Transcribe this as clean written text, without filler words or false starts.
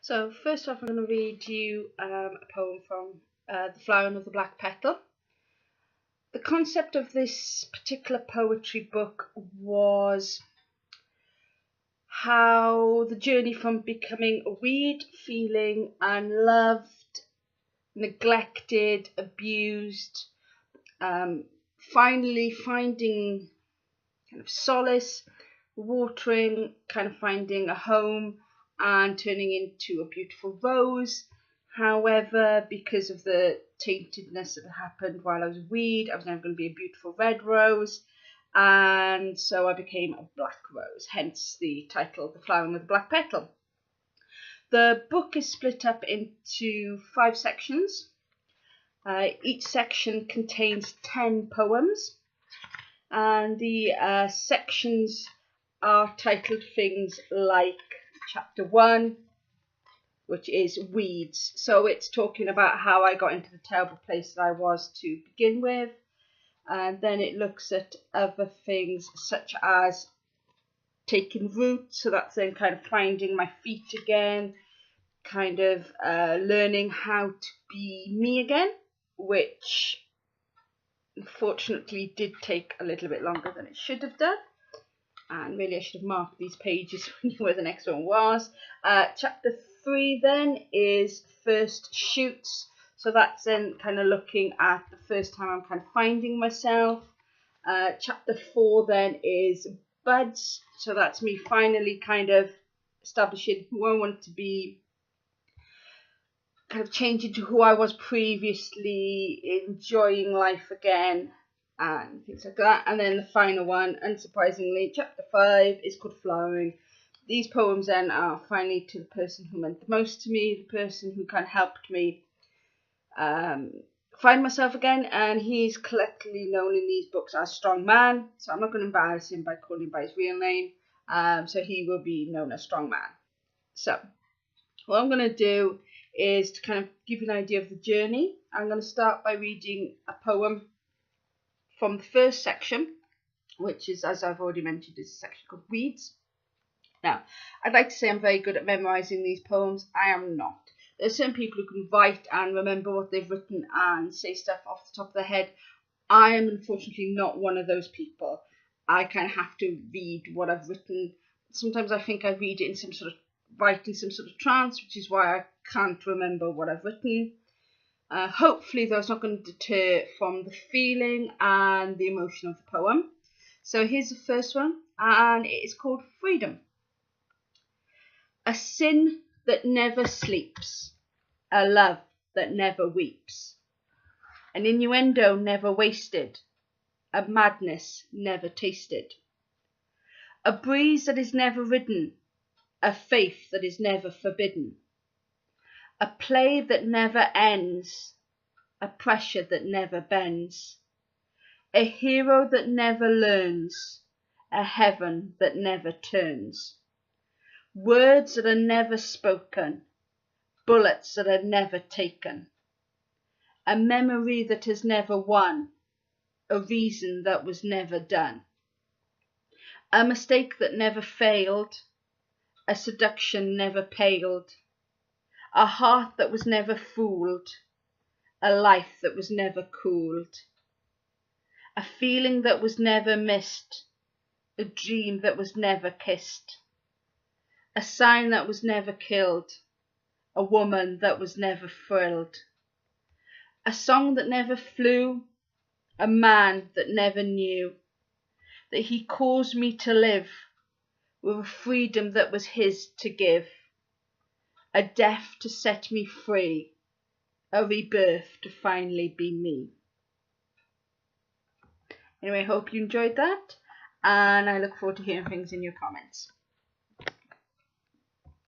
So first off, I'm going to read you a poem from The Flowering of the Black Petal. The concept of this particular poetry book was how the journey from becoming a weed, feeling unloved, neglected, abused, finally finding kind of solace, watering, kind of finding a home and turning into a beautiful rose. However, because of the taintedness that happened while I was a weed, I was never going to be a beautiful red rose, and so I became a black rose, hence the title, The Flowering of the Black Petal. The book is split up into 5 sections. Each section contains 10 poems, and the sections are titled things like Chapter 1, which is Weeds. So it's talking about how I got into the terrible place that I was to begin with. And then it looks at other things such as taking root. So that's then kind of finding my feet again, kind of learning how to be me again, which unfortunately did take a little bit longer than it should have done. And really I should have marked these pages where the next one was. Chapter 3 then is First Shoots. So that's then kind of looking at the first time I'm kind of finding myself. Chapter 4 then is Buds. So that's me finally kind of establishing who I want to be, kind of changing to who I was previously, enjoying life again, and things like that. And then the final one, unsurprisingly, Chapter 5 is called Flowering. These poems then are finally to the person who meant the most to me, the person who kind of helped me find myself again, and he's collectively known in these books as Strong Man, so I'm not going to embarrass him by calling him by his real name, so he will be known as Strong Man. So what I'm going to do is to kind of give you an idea of the journey. I'm going to start by reading a poem from the first section, which is, as I've already mentioned, is a section called Weeds. Now, I'd like to say I'm very good at memorising these poems. I am not. There are certain people who can write and remember what they've written and say stuff off the top of their head. I am unfortunately not one of those people. I kind of have to read what I've written. Sometimes I think I read it in some sort of trance, which is why I can't remember what I've written. Hopefully that's not going to deter from the feeling and the emotion of the poem. So here's the first one, and it is called Freedom. A sin that never sleeps, a love that never weeps, an innuendo never wasted, a madness never tasted, a breeze that is never ridden, a faith that is never forbidden, a play that never ends, a pressure that never bends, a hero that never learns, a heaven that never turns, words that are never spoken, bullets that are never taken, a memory that has never won, a reason that was never done, a mistake that never failed, a seduction never paled, a heart that was never fooled, a life that was never cooled, a feeling that was never missed, a dream that was never kissed, a sign that was never killed, a woman that was never thrilled, a song that never flew, a man that never knew that he caused me to live with a freedom that was his to give, a death to set me free, a rebirth to finally be me. Anyway, I hope you enjoyed that, and I look forward to hearing things in your comments.